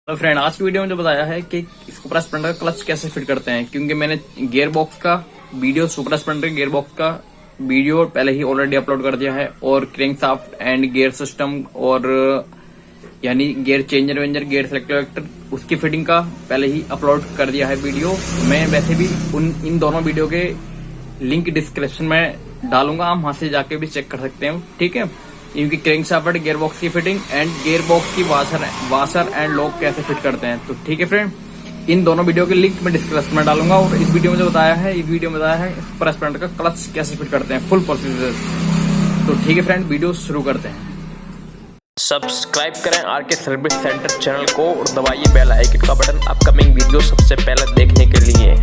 तो फ्रेंड, आज की वीडियो में जो बताया है कि सुपर स्प्लेंडर का क्लच कैसे फिट करते हैं, क्योंकि मैंने गियर बॉक्स का video, super Splendor gear box का वीडियो पहले ही ऑलरेडी अपलोड कर दिया है, और crank shaft and gear system और यानी गियर चेंजर वेंजर गियर सेलेक्टर उसकी फिटिंग का पहले ही अपलोड कर दिया है वीडियो। मैं वैसे भी इन दोनों वीडियो के लिंक डिस्क्रिप्शन में डालूंगा, आप वहां से जाके भी चेक कर सकते हैं, ठीक है। इनकी क्रैंक शाफ्ट, गियर बॉक्स की फिटिंग एंड गियर बॉक्स की वाशर एंड लॉक कैसे फिट करते हैं, तो ठीक है फ्रेंड। इन दोनों वीडियो के लिंक मैं डिस्क्रिप्शन में डालूंगा। और इस वीडियो में जो बताया है, इस वीडियो में बताया है सुपर स्प्लेंडर का क्लच कैसे फिट करते हैं, फुल प्रोसीजर। तो ठीक है फ्रेंड, वीडियो शुरू करते हैं। सब्सक्राइब करें आरके सर्विस सेंटर चैनल को और दबाइए बेल आइकन का बटन अपकमिंग वीडियो सबसे पहले देखने के लिए।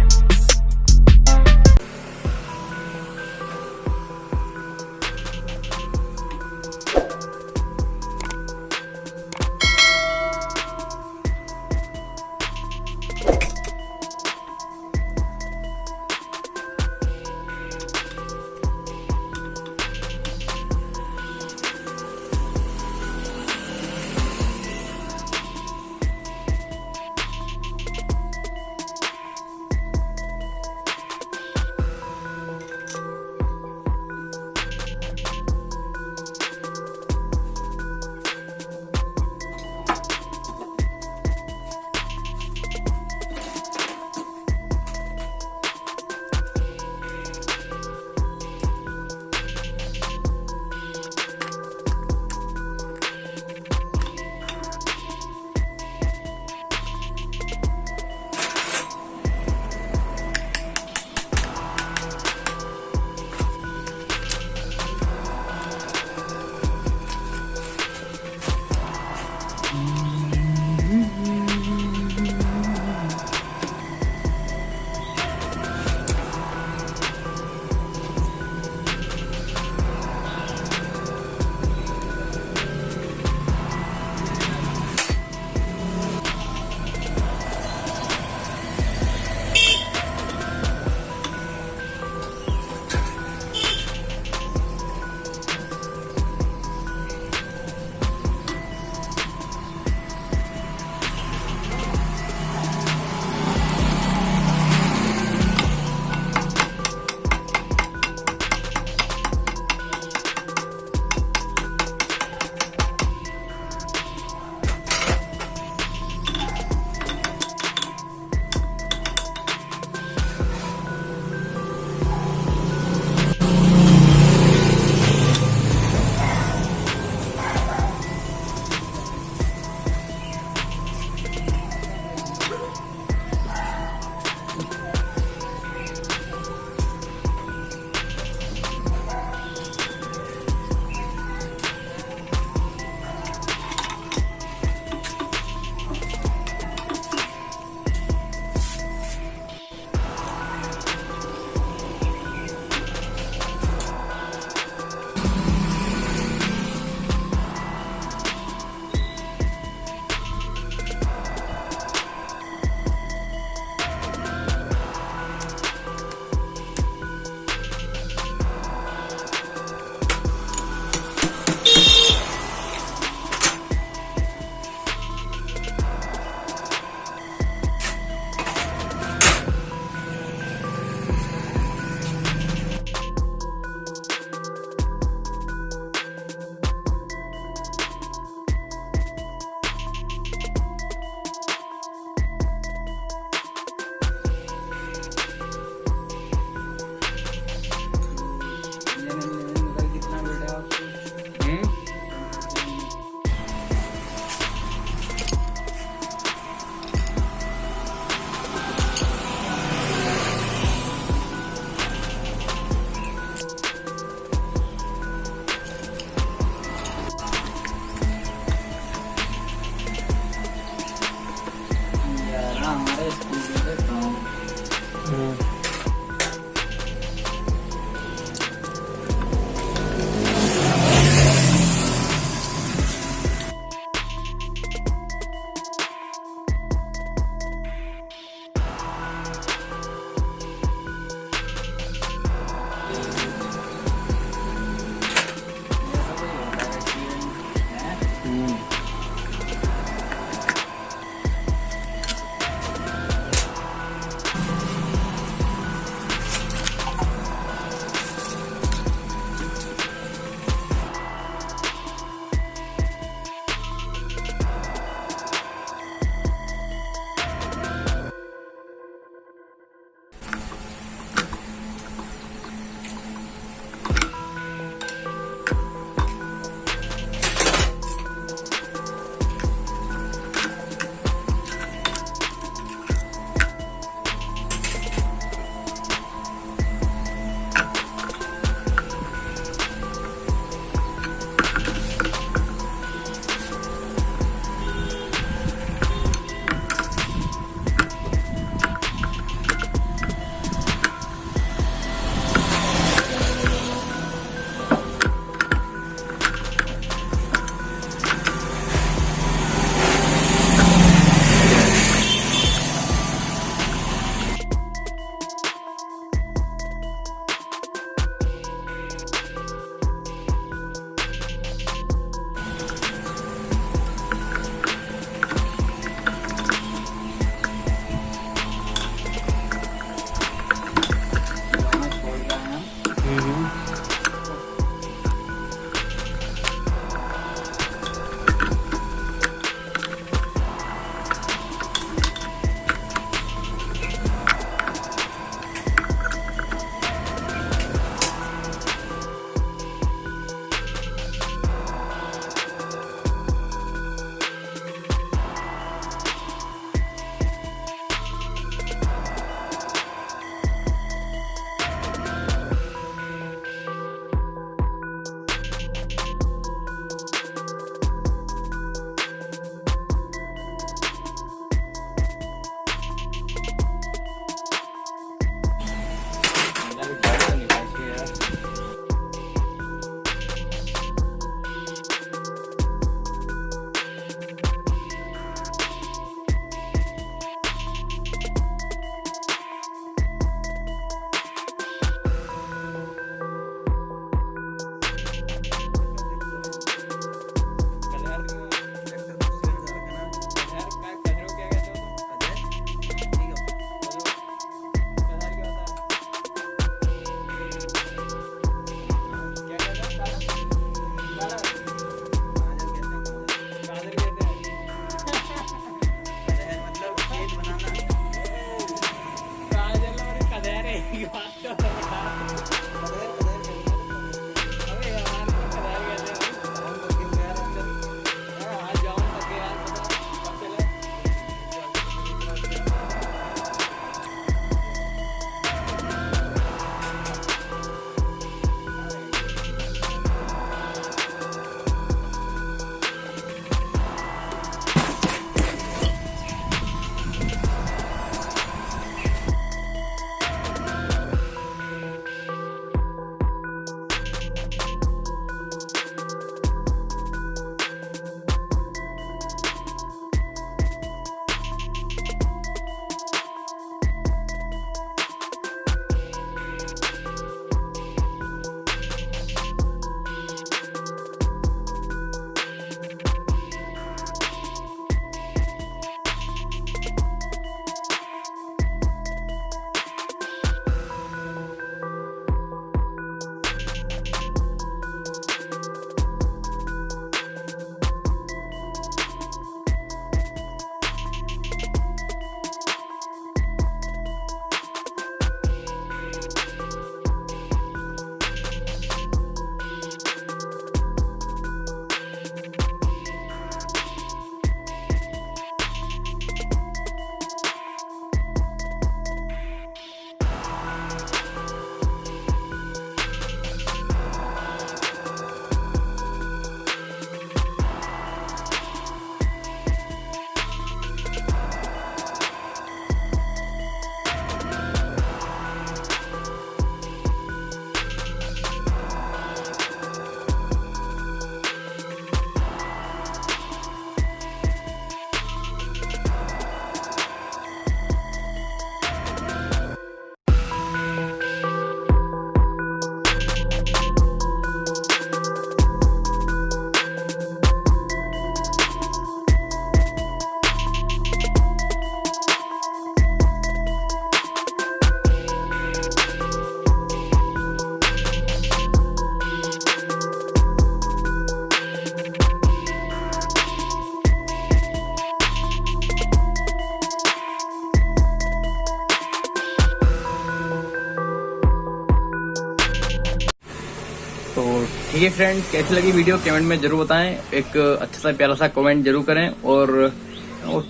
तो ठीक है फ्रेंड, कैसी लगी वीडियो कमेंट में जरूर बताएं, एक अच्छा सा प्यारा सा कमेंट जरूर करें और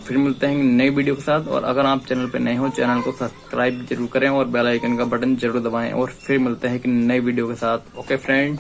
फिर मिलते हैं नई वीडियो के साथ। और अगर आप चैनल पे नए हो चैनल को सब्सक्राइब जरूर करें और बेल आइकन का बटन जरूर दबाएं और फिर मिलते हैं एक नई वीडियो के साथ। Okay friend.